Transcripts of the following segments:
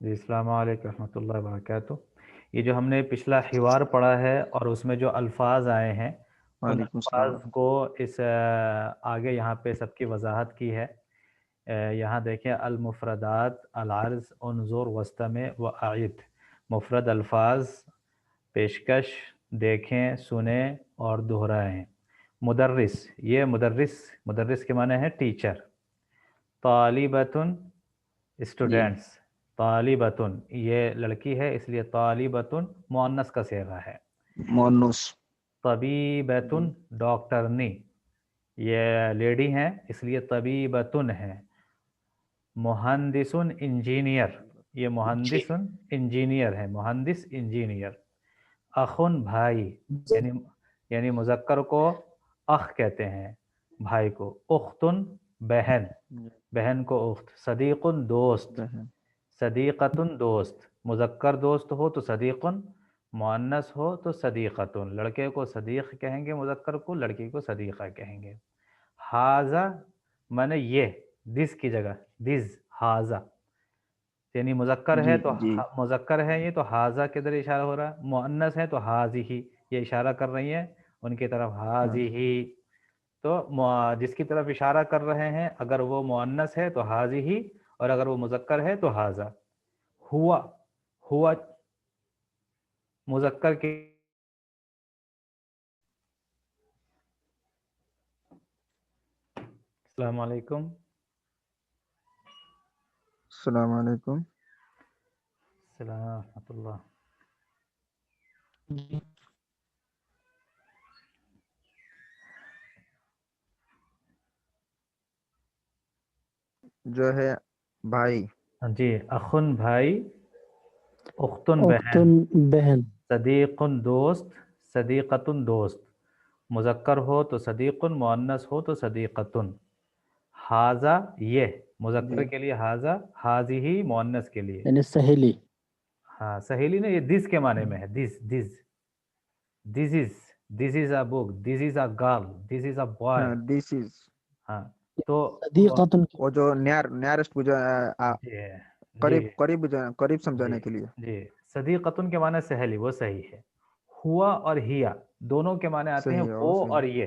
جی السلام علیکم رحمۃ اللہ وبرکاتہ۔ یہ جو ہم نے پچھلا حوار پڑھا ہے اور اس میں جو الفاظ آئے ہیں ان وعلیکم السلام الفاظ کو اس آگے یہاں پہ سب کی وضاحت کی ہے۔ یہاں دیکھیں المفردات العرض انظر وستمع و اعد، مفرد الفاظ پیشکش، دیکھیں، سنیں اور دہرائیں۔ مدرس، یہ مدرس کے معنی ہے ٹیچر۔ طالبتن جی اسٹوڈینٹس، طالبتن یہ لڑکی ہے اس لیے طالبتن مؤنث کا صیغہ ہے۔ مونس طبیبتن ڈاکٹرنی، یہ لیڈی ہیں اس لیے طبیبتن ہے۔ مہندسن انجینئر، یہ مہندسن انجینئر ہے، مہندس انجینئر۔ اخن بھائی، یعنی مذکر کو اخ کہتے ہیں بھائی کو۔ اختن بہن، بہن کو اخت۔ صدیقن دوست، صدیقتن دوست، مذکر دوست ہو تو صدیقن، مؤنث ہو تو صدیقتن، لڑکے کو صدیق کہیں گے مذکر کو، لڑکی کو صدیقہ کہیں گے۔ حاذا مانے یہ، دس کی جگہ دس، حاذا یعنی مذکر ہے جی تو جی مذکر ہے یہ تو حاذا کے در اشارہ ہو رہا ہے، مؤنث ہے تو حاذہ، یہ اشارہ کر رہی ہیں ان کی طرف حاذہ، تو جس کی طرف اشارہ کر رہے ہیں اگر وہ مؤنث ہے تو حاذہ اور اگر وہ مذکر ہے تو حاذا۔ ہوا مذکر کے السلام علیکم۔ السلام علیکم۔ السلام ورحمۃ اللہ۔ جو ہے بھائی، جی اخن بھائی، اختن بہن، اختن بہن، صدیقن دوست، صدیقتن دوست، مذکر ہو تو صدیقن، مؤنث ہو تو صدیقتن۔ حاذا یہ مذکر جی کے لیے حاذا، حاذہ مؤنث کے لیے۔ یعنی سہیلی۔ ہاں سہیلی نے، یہ دس کے معنی میں ہے، دس از اے بک، دس از a girl, this is a boy. ہاں دس از، ہاں تو صدیقتن کی وہ جو نیارسٹ جو جی قریب جی قریب سمجھانے جی کے لیے۔ جی صدیقتن کے معنی سہیلی، وہ صحیح ہے۔ ہوا اور ہیا دونوں کے معنی آتے ہیں صحیح ہے وہ صحیح۔ اور یہ۔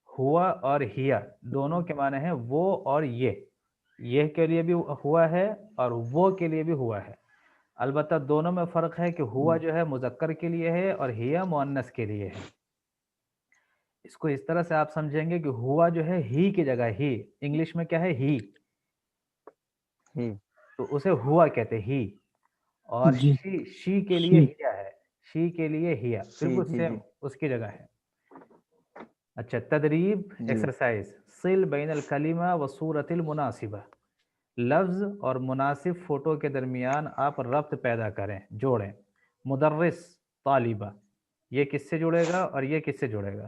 ہوا اور ہیا دونوں کے معنی ہیں وہ اور یہ کے لیے بھی ہوا ہے اور وہ کے لیے بھی ہوا ہے، البتہ دونوں میں فرق ہے کہ ہوا جو ہے مذکر کے لیے ہے اور ہیا مؤنث کے لیے ہے۔ اس کو اس طرح سے آپ سمجھیں گے کہ ہوا جو ہے ہی کی جگہ ہی، انگلش میں کیا ہے ہی، تو اسے ہوا کہتے ہی، اور جی شی کے لیے شی، ہیا ہے، شی کے لیے ہیا، جی بالکل جی سیم جی اس کی جگہ ہے۔ اچھا تدریب جی ایکسرسائز، صل بین الکلمہ و صورت المناسبہ، لفظ اور مناسب فوٹو کے درمیان آپ ربط پیدا کریں، جوڑیں۔ مدرس طالبہ، یہ کس سے جڑے گا اور یہ کس سے جڑے گا؟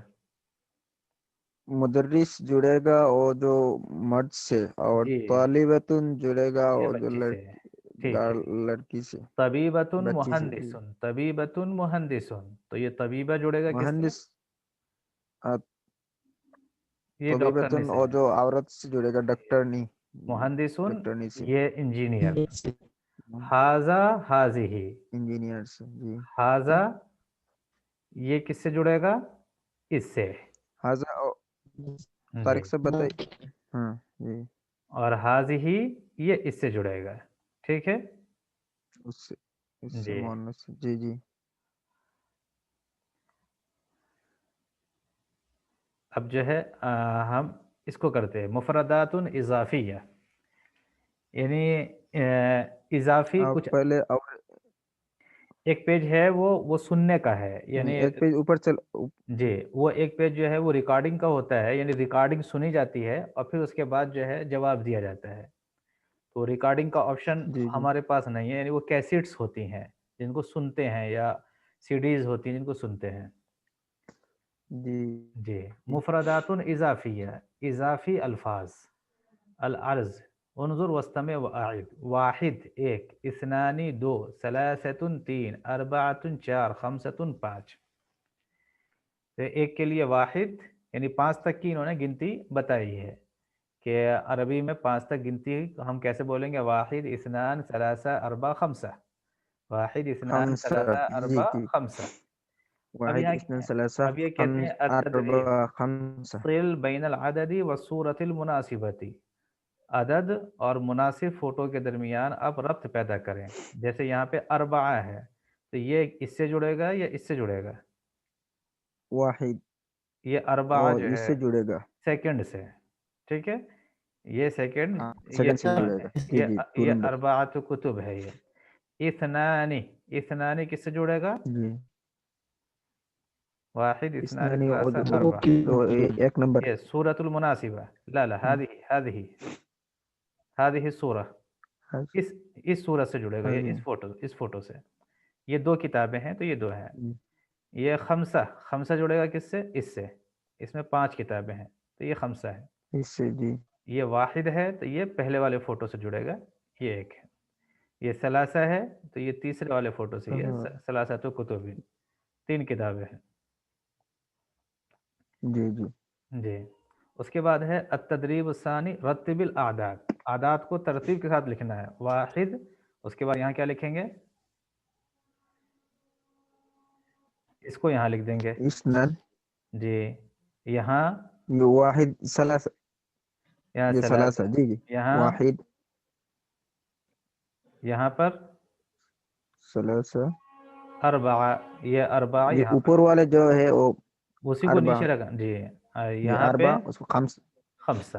مدرس جڑے گا اور جو مرد سے، اور جی طالبتن جڑے گا یہ اور جو بچی سے، ٹھیک ہے۔ لڑکی سے، طبیبتن بچی سے۔ جی مہندسن، طبیبتن مہندسن، تو یہ طبیبہ جڑے گا کس سے؟ مہندس، یہ ڈاکٹرنی طبیبتن سے اور ہے۔ جو عورت سے جڑے گا ڈاکٹرنی، مہندسن ڈاکٹرنی سے، یہ انجینئر۔ حاذا حاذہ، انجینئر سے۔ جی حاذا یہ کس سے جڑے گا؟ اس سے، حاضر جی، طارق سے بتائی۔ ہاں جی، اور حاذہ یہ اس سے جڑے گا، ٹھیک ہے۔ اس سے جی مؤنث سے۔ جی جی اب جو ہے ہم اس کو کرتے ہیں مفردات اضافیہ، یعنی اضافی آپ کچھ، پہلے، اور ایک پیج ہے وہ سننے کا ہے، یعنی ایک پیج اوپر چل۔ جی وہ ایک پیج جو ہے وہ ریکارڈنگ کا ہوتا ہے، یعنی ریکارڈنگ سنی جاتی ہے اور پھر اس کے بعد جو ہے جواب دیا جاتا ہے، تو ریکارڈنگ کا آپشن جی جی ہمارے پاس نہیں ہے، یعنی وہ کیسٹس ہوتی ہیں جن کو سنتے ہیں یا سی ڈیز ہوتی ہیں جن کو سنتے ہیں۔ جی جی مفردات اضافیہ، اضافی الفاظ، العرض انظر واستمع واعد، واحد ایک، اثنانی دو، ثلاثۃ تین، اربعۃ چار، خمسۃ پانچ۔ تو ایک کے لیے واحد یعنی 5 تک کی انہوں نے گنتی بتائی ہے کہ عربی میں 5 تک گنتی ہم کیسے بولیں گے؟ واحد اثنان ثلاثہ اربع خمسہ، واحد اثنان خمسة ثلاثہ جی اربع جی خمسہ۔ اب واحد یہاں اثنان ثلاثة اب یہ کہتے ہیں التدریب أربعة خمسة صل بین العدد والصورت المناسبتی، عدد اور مناسب فوٹو کے درمیان اب ربط پیدا کریں۔ جیسے یہاں پہ اربعہ ہے تو یہ اس سے جڑے گا یا اس سے جڑے گا؟ واحد یہ اربعہ اور جو اس ہے سے جڑے گا، سیکنڈ سے، ٹھیک ہے، یہ سیکنڈ، ہاں یہ سیکنڈ سے جڑے گا جی جی ٹو یہ نمبر اربعۃ کتب ہے۔ یہ اثنانی، اثنانی کس سے جڑے گا؟ جی واحد اس اثنان نے اور ثلاثہ جو اربع، تو ایک نمبر یہ سورۃ المناسبہ، لا لا هذه السورہ، اس سورت سے جڑے گا، یہ اس فوٹو سے۔ یہ 2 کتابیں ہیں تو یہ 2 ہیں۔ یہ خمسہ، خمسہ جڑے گا کس سے؟ اس سے، اس میں 5 کتابیں ہیں تو یہ خمسہ ہے۔ اس سے جی یہ واحد ہے تو یہ پہلے والے فوٹو سے جڑے گا، یہ ایک ہے۔ یہ ثلاثہ ہے تو یہ تیسرے والے فوٹو سے، یہ ثلاثۃ کتب، 3 کتابیں ہیں جی جی جی۔ اس کے بعد ہے التدریب الثانی رتب الاعداد، اعداد کو ترتیب کے ساتھ لکھنا ہے۔ واحد، اس کے بعد یہاں کیا لکھیں گے؟ اس کو یہاں لکھ دیں گے اثنان جی، یہاں یہ واحد ثلاثة یہاں یہ ثلاثہ، ثلاثة جی جی یہاں واحد یہاں پر ثلاثة، اربعہ، یہ اربعہ یہ یہاں پر، اوپر والے جو ہے وہ اسی کو اربع، نیچے رکھا جی، یہ یہاں پہ اربع اس کو خمس خمسہ،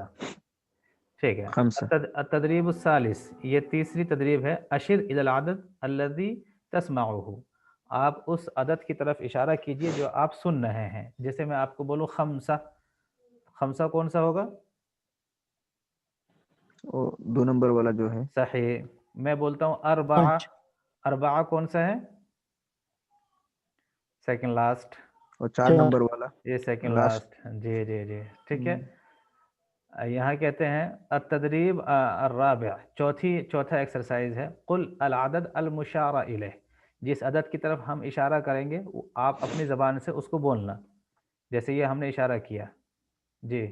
ٹھیک ہے۔ خمسة التدریب الثالث، یہ تیسری تدریب ہے، اشر الی العدد الذی تسمعہ، آپ اس عدد کی طرف اشارہ کیجئے جو آپ سن رہے ہیں۔ جیسے میں آپ کو بولوں خمسہ، خمسہ کون سا ہوگا؟ وہ 2 نمبر والا جو ہے صحیح۔ میں بولتا ہوں اربعہ، 5 اربعہ کون سا ہے؟ سیکنڈ لاسٹ، اور 4 4 نمبر والا یہ سیکنڈ لاسٹ لاسٹ، جی جی جی ٹھیک ہے۔ یہاں کہتے ہیں التدریب الرابع، چوتھا ایکسرسائز ہے، قل العدد المشار الیہ، جس عدد کی طرف ہم اشارہ کریں گے آپ اپنی زبان سے اس کو بولنا۔ جیسے یہ ہم نے اشارہ کیا جی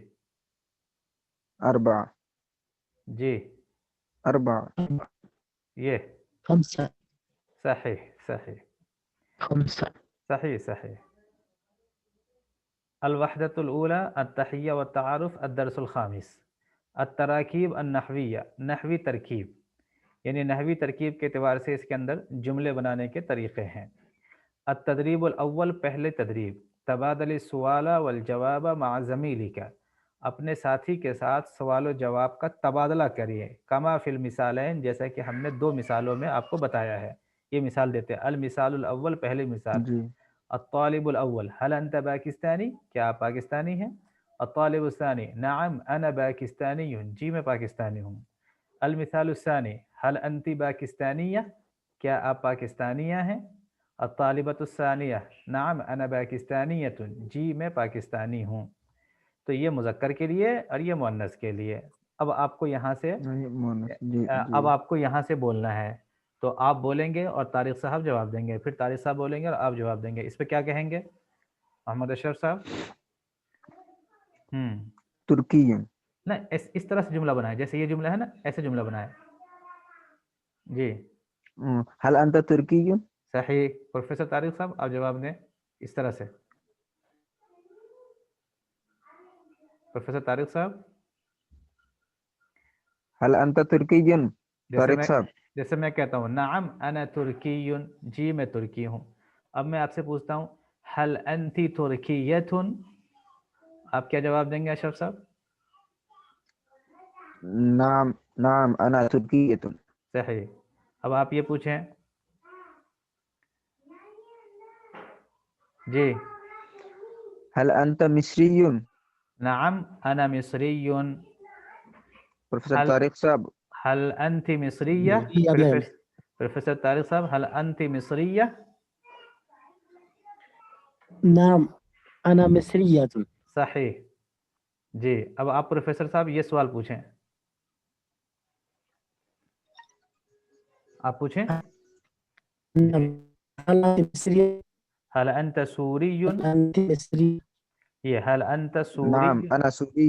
اربع جی، اربع یہ 5 صحیح صحیح 5 صحیح صحیح۔ الوحدۃ الاولی التحیہ والتعارف الدرس الخامس، التراکیب النحویہ، نحوی ترکیب، یعنی نحوی ترکیب کے اعتبار سے اس کے اندر جملے بنانے کے طریقے ہیں۔ التدریب الاول، پہلے تدریب، تبادل السؤال والجواب مع زمیلک، اپنے ساتھی کے ساتھ سوال و جواب کا تبادلہ کریے، کما فی المثالین، جیسا کہ ہم نے 2 مثالوں میں آپ کو بتایا ہے۔ یہ مثال دیتے ہیں، المثال الاول، پہلی مثال، جی الطالب الاول هل انت پاکستانی، کیا آپ پاکستانی ہیں؟ الطالب الثانی نعم انا پاکستانی، جی میں پاکستانی ہوں۔ المثال الثانی هل انت پاکستانیہ، کیا آپ پاکستانیہ ہیں؟ الطالبۃ الثانیہ نعم انا پاکستانیۃ، جی میں پاکستانی ہوں۔ تو یہ مذکر کے لیے اور یہ مؤنث کے لیے۔ اب آپ کو یہاں سے جی اب جی آپ کو یہاں سے بولنا ہے، تو آپ بولیں گے اور طارق صاحب جواب دیں گے، پھر طارق صاحب بولیں گے اور آپ جواب دیں گے۔ اس پہ کیا کہیں گے محمد اشرف صاحب؟ ترکی نہیں، اس طرح سے جملہ بنائے، جیسے یہ جملہ ہے نا، ایسے جملہ بنائے جی۔ هل انت ترکی صحیح، پروفیسر طارق صاحب آپ جواب دیں اس طرح سے۔ پروفیسر طارق صاحب، هل انت ترکی طارق جیسے میں کہتا ہوں نعم انا ترکی، جی میں ترکی ہوں۔ اب میں آپ سے پوچھتا ہوں هل انت ترکیۃ، آپ کیا جواب دیں گے اشرف صاحب؟ نعم نعم انا ترکی صحیح۔ اب آپ یہ پوچھیں جی، هل انت مصری نعم انا مصری، پروفیسر هل طارق صاحب هل انت مصریہ، پروفیسر طارق صاحب هل انت مصریہ؟ نعم أنا مصرية. صحیح جی۔ اب آپ پروفیسر صاحب یہ سوال پوچھیں، آپ پوچھیں نعم أنا مصرية. هل انت سوری، أنت مصري. یہ هل انت سوری، نعم انا سوری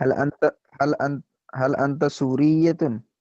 هل أنت هل أنت سورية؟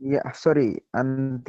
يا سوري أنت.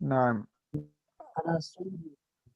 نعم. أنا سوري.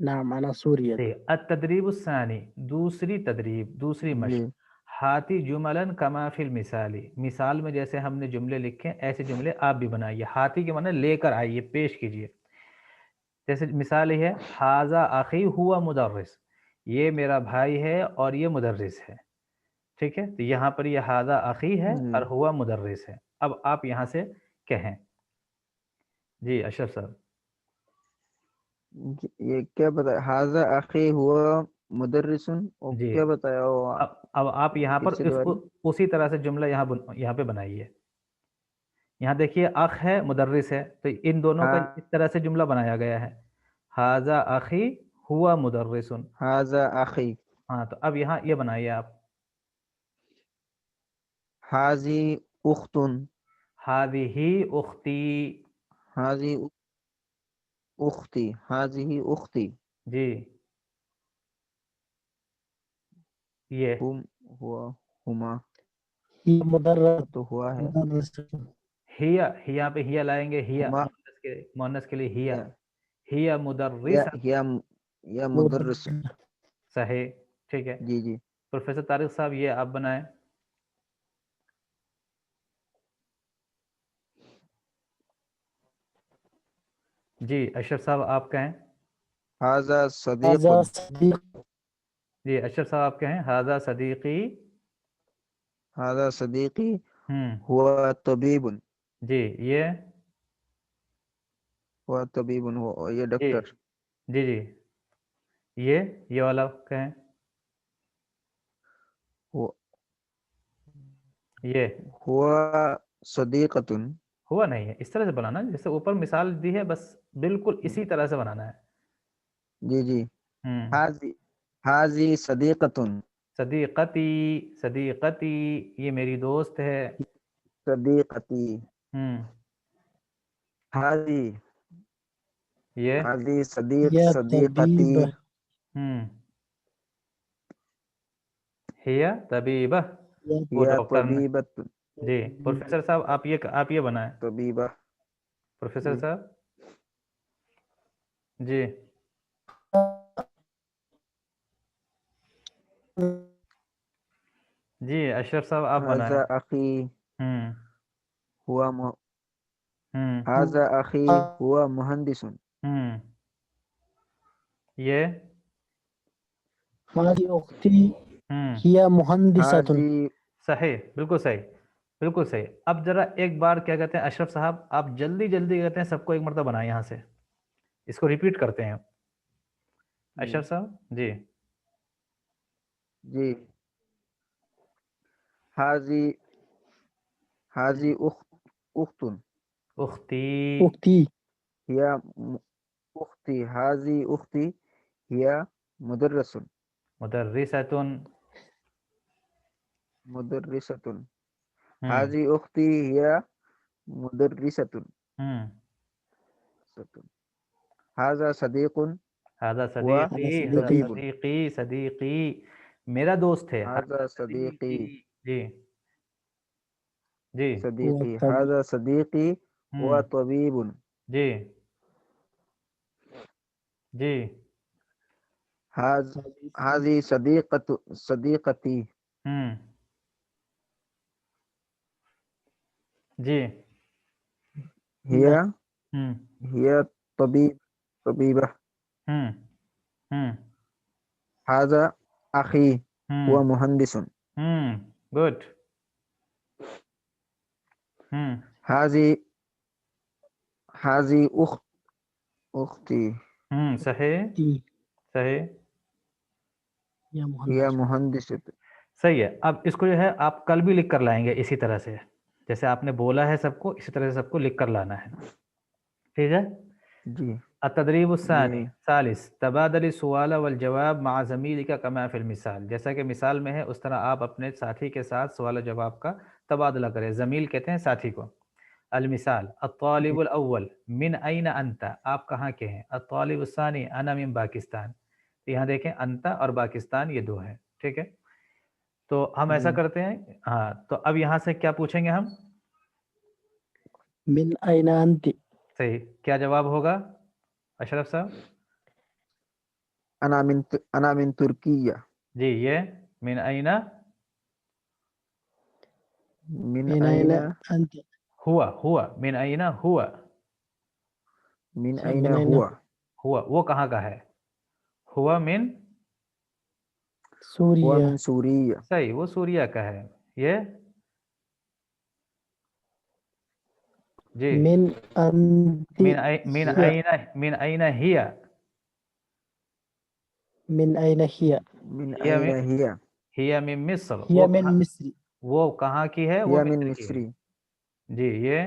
نعم أنا سورية. التدریب الثانی دوسری تدریب دوسری مشق. جی. ہاتی جملن کما فی المثالی مثال میں جیسے ہم نے جملے لکھے ایسے جملے آپ بھی بنائیے. ہاتی کے معنی لے کر آئیے پیش کیجیے. جیسے مثال یہ ہے حاذا اخی ہوا مدرس یہ میرا بھائی ہے اور یہ مدرس ہے. ٹھیک ہے تو یہاں پر یہ حاذا اخی ہے جی. اور ہوا مدرس ہے. اب آپ یہاں سے کہیں. جی اشرف صاحب. یہ کیا بتایا هذا أخي هو مدرس اور جی کیا بتایا وہ اب آپ یہاں پھر پر سے دوبارہ اسی طرح سے جملہ یہاں پہ بنائیے. یہاں دیکھیے اخ ہے مدرس ہے تو ان دونوں کا ہاں اس طرح سے جملہ بنایا گیا ہے. حاذا اخی ہوا مدرس. هذا أخي. ہاں تو اب یہاں یہ بنائیے آپ. هذه أخت. هذه اختی. هذه أختي. هذه أختي. جی یہ هم هو هما هي مدرسة. تو ہوا ہے مدرسة. ہیا یہاں پہ ہیا لائیں گے. ہیا ہما مؤنث کے لیے ہیا. یا ہیا یا مدرسہ. یا مدرس. مدرسة. صحیح. ٹھیک ہے جی جی. پروفیسر طارق صاحب یہ آپ بنائیں. جی اشرف صاحب آپ کہیں. هذا صديق. هذا صديق. جی اشرف صاحب آپ کہیں. هذا صدیقی. هذا صديقي ہوں هو طبيب. جی یہ هو طبيب هو یہ جی ڈاکٹر. جی جی یہ والا کہیں. هو یہ هو صديقة. ہوا نہیں ہے اس طرح سے بنانا جیسے اوپر مثال دی ہے بس بالکل اسی طرح سے بنانا ہے. جی جی. ہوں هذه صديقة. صدیقتی. صدیقتی یہ میری دوست ہے. صديقتي. ہوں هذه یہ هذه يا صديقتي. طبيبة. ہوں ہیا طبیبہ وہ هي ڈاکٹر نے. طبيبة. جی پروفیسر صاحب آپ یہ بنائیں. طبيبة. Professor G. صاحب. جی جی اشرف صاحب آپ بنائیں. هذا أخي ہوں هو ہوں هذا أخي هو مهندس. ہوں یہ هذه أختي ہوں هي مهندسة. هذه صحیح بالکل صحیح بالکل صحیح. اب ذرا ایک بار کیا کہتے ہیں اشرف صاحب آپ جلدی جلدی کہتے ہیں سب کو ایک مرتبہ بنائیں یہاں سے اس کو ریپیٹ کرتے ہیں. اشرف صاحب جی جی. هذه أخت. اختی. أختي. هي أختي. هذه أختي هي مدرس. مدرسة. مدرسة. ہوں هذه أختي هي مدرسة. ہوں هذا صديق. هذا هو صدیقی. هذا هذا طبيب. صدیقی. صدیقی میرا دوست ہے. هذا صديقي. جی جی هو صديقي. طبيب. هذا صديقي هو ہوں طبيب. جی جی هذه صديقتي. ہوں جی هي ہوں هي طبيبة. ہوں ہوں هذا أخي هو ہوں مهندس. گڈ. ہوں هذه أختي صحیح أختي صحیح يا هي مهندسة. مهندسة. صحیح ہے. اب اس کو جو ہے آپ کل بھی لکھ کر لائیں گے اسی طرح سے جیسے آپ نے بولا ہے سب کو اسی طرح سے سب کو لکھ کر لانا ہے. ٹھیک ہے جی. التدریب الثانی یہ ثالث تبادل السؤال والجواب مع زمیلک کما فی المثال، جیسا کہ مثال میں ہے اس طرح آپ اپنے ساتھی کے ساتھ سوال و جواب کا تبادلہ کریں. زمیل کہتے ہیں ساتھی کو. المثال الطالب الاول من این انت، آپ کہاں کے ہیں. الطالب الثانی انا من پاکستان. یہاں دیکھیں انت اور پاکستان یہ دو ہیں. ٹھیک ہے، تو ہم ایسا کرتے ہیں. ہاں، تو اب یہاں سے کیا پوچھیں گے ہم؟ من أين أنت؟ صحیح، کیا جواب ہوگا اشرف صاحب؟ انا من ترکیہ. جی، یہ من اینا من من أين أين أنت؟ ہوا من اینا ہوا من صحیح، أين من أين هو. ہوا وہ کہاں کا ہے؟ ہوا من، هو سوريا. من سوریہ. صحیح، وہ سوریا کا ہے. یہ جی من أنت من هي. اینا من اینا ہیا، من أين هي؟ من ہیا أين من هي. ہیا من مصر، هي من مصر. وہ کہاں کی ہے؟ وہ هي من مصر کی ہے. مصر. جی، یہ